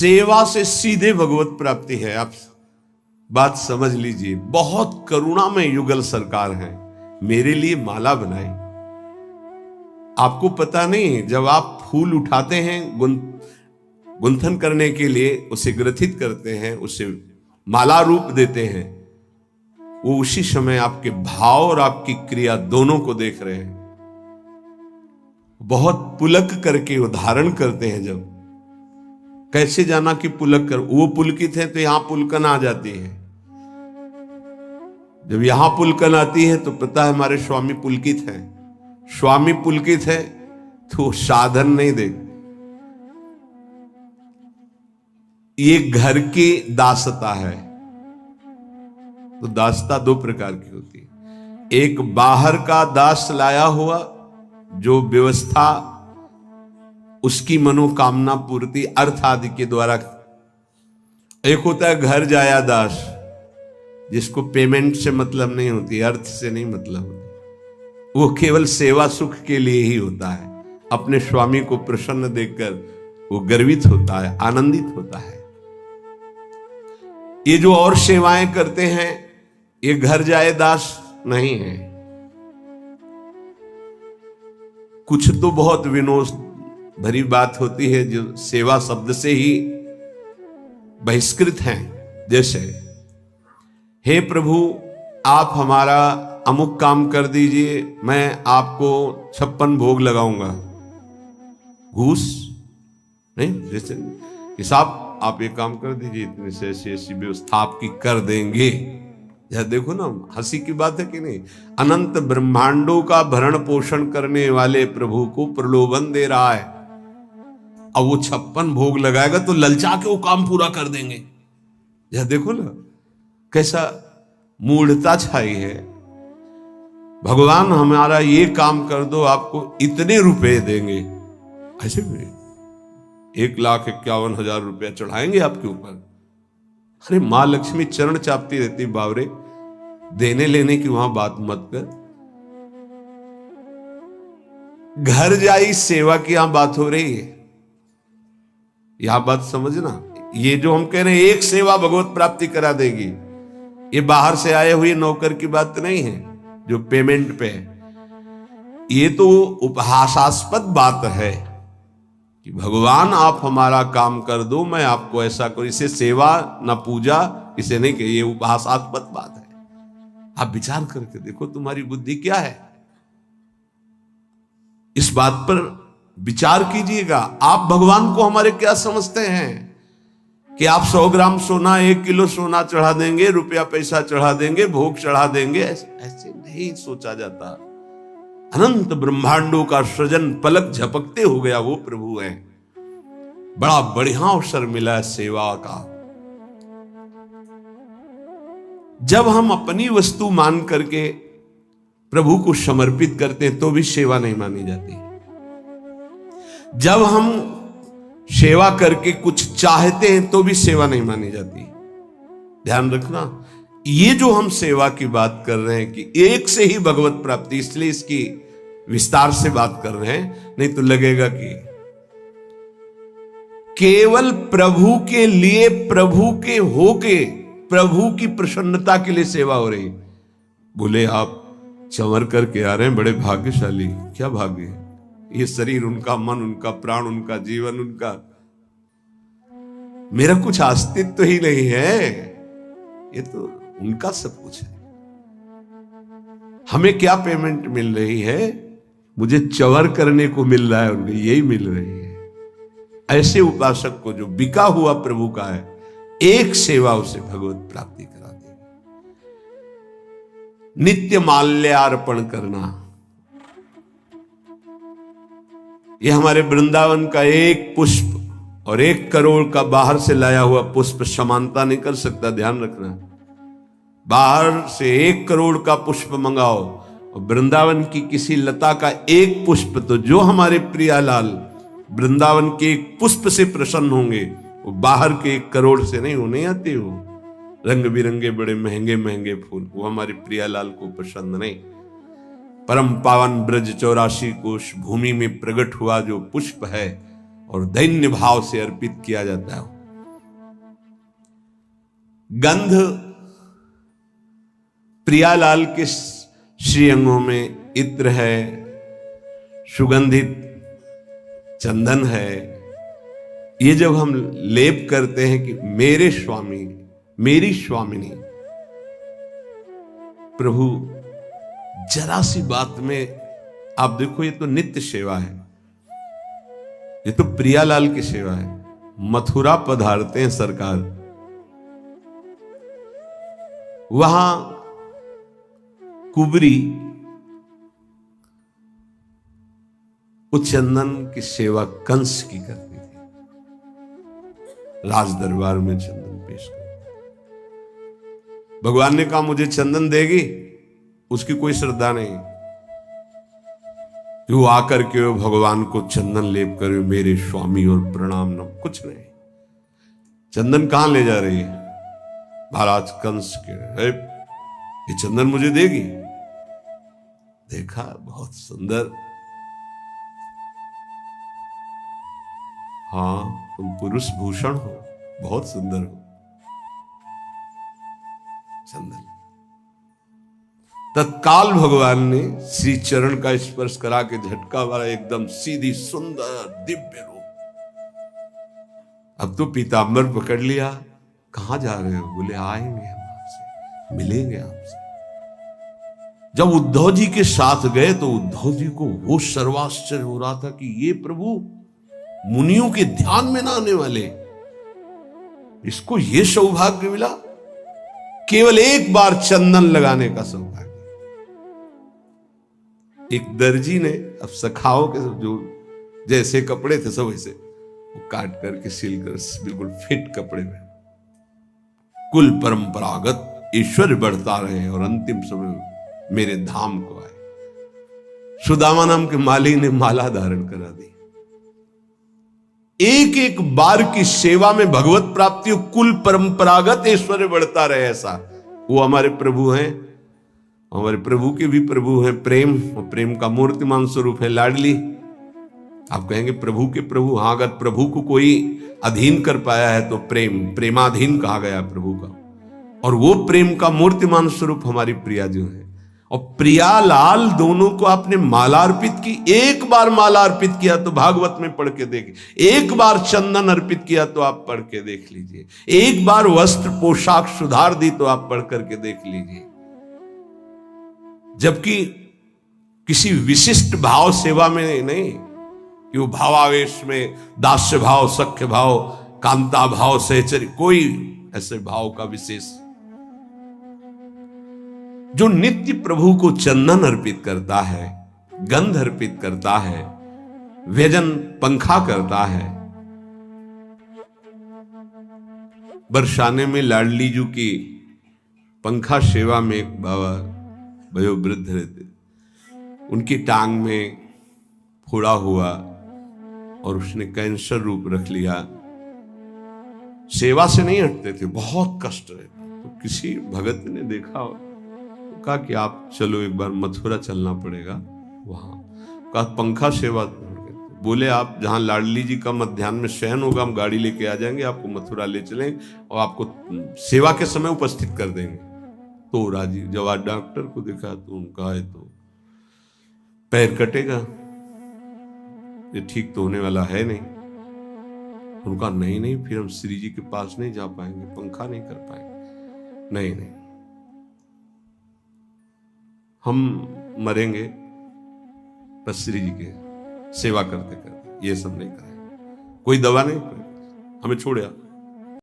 सेवा से सीधे भगवत प्राप्ति है। आप बात समझ लीजिए। बहुत करुणा में युगल सरकार है, मेरे लिए माला बनाई। आपको पता नहीं, जब आप फूल उठाते हैं गुंथन करने के लिए, उसे ग्रथित करते हैं, उसे माला रूप देते हैं, वो उसी समय आपके भाव और आपकी क्रिया दोनों को देख रहे हैं। बहुत पुलक करके उदाहरण करते हैं। जब कैसे जाना कि पुलक कर, वो पुलकित है तो यहां पुलकन आ जाती है। जब यहां पुलकन आती है तो पता है हमारे स्वामी पुलकित है। स्वामी पुलकित है तो साधन नहीं दे। ये घर की दासता है। तो दासता दो प्रकार की होती है। एक बाहर का दास लाया हुआ, जो व्यवस्था उसकी मनोकामना पूर्ति अर्थ आदि के द्वारा। एक होता है घर जाया दास, जिसको पेमेंट से मतलब नहीं होती, अर्थ से नहीं मतलब होती। वो केवल सेवा सुख के लिए ही होता है। अपने स्वामी को प्रसन्न देखकर वो गर्वित होता है, आनंदित होता है। ये जो और सेवाएं करते हैं, ये घर जाए दास नहीं है। कुछ तो बहुत विनोद भरी बात होती है जो सेवा शब्द से ही बहिष्कृत हैं। जैसे, हे प्रभु आप हमारा अमुक काम कर दीजिए, मैं आपको 56 भोग लगाऊंगा। घूस नहीं, जैसे कि साहब आप ये काम कर दीजिए, इतने से ऐसी व्यवस्था आपकी कर देंगे। यह देखो ना, हंसी की बात है कि नहीं। अनंत ब्रह्मांडों का भरण पोषण करने वाले प्रभु को प्रलोभन दे रहा है। अब वो 56 भोग लगाएगा तो ललचा के वो काम पूरा कर देंगे। यह देखो ना कैसा मूढ़ता छाई है। भगवान हमारा ये काम कर दो, आपको इतने रुपए देंगे। ऐसे में 1,51,000 रुपया चढ़ाएंगे आपके ऊपर। अरे मां लक्ष्मी चरण चापती रहती, बावरे देने लेने की वहां बात मत कर। घर जाई सेवा की यहां बात हो रही है। यहां बात समझना। ये जो हम कह रहे हैं एक सेवा भगवत प्राप्ति करा देगी, ये बाहर से आए हुए नौकर की बात नहीं है जो पेमेंट पे है। ये तो उपहासास्पद बात है कि भगवान आप हमारा काम कर दो, मैं आपको ऐसा करूं। इसे सेवा न पूजा, इसे नहीं कहिए, ये उपहासास्पद बात है। आप विचार करके देखो तुम्हारी बुद्धि क्या है। इस बात पर विचार कीजिएगा। आप भगवान को हमारे क्या समझते हैं कि आप 100 ग्राम सोना, 1 किलो सोना चढ़ा देंगे, रुपया पैसा चढ़ा देंगे, भोग चढ़ा देंगे। ऐसे नहीं सोचा जाता। अनंत ब्रह्मांडों का सृजन पलक झपकते हो गया वो प्रभु है। बड़ा बढ़िया अवसर मिला है सेवा का। जब हम अपनी वस्तु मान करके प्रभु को समर्पित करते हैं तो भी सेवा नहीं मानी जाती। जब हम सेवा करके कुछ चाहते हैं तो भी सेवा नहीं मानी जाती। ध्यान रखना, ये जो हम सेवा की बात कर रहे हैं कि एक से ही भगवत प्राप्ति, इसलिए इसकी विस्तार से बात कर रहे हैं। नहीं तो लगेगा कि केवल प्रभु के लिए, प्रभु के होके, प्रभु की प्रसन्नता के लिए सेवा हो रही। बोले आप चंवर करके आ रहे हैं, बड़े भाग्यशाली। क्या भाग्य है? ये शरीर उनका, मन उनका, प्राण उनका, जीवन उनका, मेरा कुछ अस्तित्व ही नहीं है। ये तो उनका सब कुछ है। हमें क्या पेमेंट मिल रही है? मुझे चंवर करने को मिल रहा है, उनको यही मिल रही है। ऐसे उपासक को जो बिका हुआ प्रभु का है, एक सेवा उसे भगवत प्राप्ति करा देगी। नित्य माल्यार्पण करना, यह हमारे वृंदावन का एक पुष्प और 1 करोड़ का बाहर से लाया हुआ पुष्प समानता नहीं कर सकता। ध्यान रखना, बाहर से 1 करोड़ का पुष्प मंगाओ और वृंदावन की किसी लता का एक पुष्प, तो जो हमारे प्रियालाल वृंदावन के एक पुष्प से प्रसन्न होंगे, वो बाहर के 1 करोड़ से नहीं होने आते। हो रंग बिरंगे बड़े महंगे महंगे फूल, वो हमारे प्रियालाल को पसंद नहीं। परम पावन ब्रज 84 कोश भूमि में प्रकट हुआ जो पुष्प है और दैन्य भाव से अर्पित किया जाता है, गंध प्रियालाल के श्रीअंगों में इत्र है, सुगंधित चंदन है। ये जब हम लेप करते हैं कि मेरे स्वामी, मेरी स्वामिनी, प्रभु जरा सी बात में आप देखो, ये तो नित्य सेवा है, ये तो प्रियालाल की सेवा है। मथुरा पधारते हैं सरकार, वहां कुबरी उस चंदन की सेवा कंस की करती थी, राज दरबार में चंदन पेश कर। भगवान ने कहा मुझे चंदन देगी, उसकी कोई श्रद्धा नहीं, वो आकर के भगवान को चंदन लेप कर मेरे स्वामी और प्रणाम न, कुछ नहीं। चंदन कहां ले जा रही है? महाराज कंस के, ये चंदन मुझे देगी? देखा, बहुत सुंदर, हाँ तुम पुरुष भूषण हो, बहुत सुंदर हो। चंदन तत्काल भगवान ने श्री चरण का स्पर्श करा के झटका मारा, एकदम सीधी सुंदर दिव्य रूप। अब तो पीतांबर पकड़ लिया, कहां जा रहे हो? बोले आएंगे हम आपसे, मिलेंगे आपसे। जब उद्धव जी के साथ गए तो उद्धव जी को वो सर्वाश्चर्य हो रहा था कि ये प्रभु मुनियों के ध्यान में ना आने वाले, इसको ये सौभाग्य मिला, केवल एक बार चंदन लगाने का सौभाग्य। एक दर्जी ने अब सखाओं के जो जैसे कपड़े थे सब वैसे वो काट करके सिल कर बिल्कुल फिट कपड़े में, कुल परंपरागत ईश्वर बढ़ता रहे और अंतिम समय मेरे धाम को आए। सुदामा नाम के माली ने माला धारण करा दी। एक एक बार की सेवा में भगवत प्राप्ति, कुल परंपरागत ऐश्वर्य बढ़ता रहे, ऐसा वो हमारे प्रभु हैं। हमारे प्रभु के भी प्रभु हैं प्रेम, और प्रेम का मूर्तिमान स्वरूप है लाडली। आप कहेंगे प्रभु के प्रभु, हाँ, अगर प्रभु को कोई अधीन कर पाया है तो प्रेमाधीन कहा गया प्रभु का, और वो प्रेम का मूर्तिमान स्वरूप हमारी प्रिया जो है। और प्रियालाल दोनों को आपने माला अर्पित की। एक बार माला अर्पित किया तो भागवत में पढ़ के देखिए, एक बार चंदन अर्पित किया तो आप पढ़ के देख लीजिए, एक बार वस्त्र पोशाक सुधार दी तो आप पढ़ करके देख लीजिए। जबकि किसी विशिष्ट भाव सेवा में नहीं कि वो भावावेश में दास्य भाव, सख्य भाव, कांता भाव, सहचर्य, कोई ऐसे भाव का विशेष। जो नित्य प्रभु को चंदन अर्पित करता है, गंध अर्पित करता है, व्यजन पंखा करता है। बरसाने में लाडली जी की पंखा सेवा में एक बाबा वयोवृद्ध रहते, उनकी टांग में फोड़ा हुआ और उसने कैंसर रूप रख लिया। सेवा से नहीं हटते थे, बहुत कष्ट रहता। तो किसी भगत ने देखा, तो कहा कि आप चलो एक बार मथुरा चलना पड़ेगा। वहां कहा पंखा सेवा। बोले आप जहां लाडली जी का मध्याह्न में शयन होगा, हम गाड़ी लेके आ जाएंगे, आपको मथुरा ले चलें और आपको सेवा के समय उपस्थित कर देंगे। तो राजी। जब आज डॉक्टर को देखा तो उनका है तो पैर कटेगा, ये ठीक तो होने वाला है नहीं। उनका नहीं, फिर हम श्री जी के पास नहीं जा पाएंगे, पंखा नहीं कर पाएंगे। नहीं, हम मरेंगे बस श्री जी के सेवा करते करते, ये सब नहीं करेंगे। कोई दवा नहीं, हमें छोड़ आ।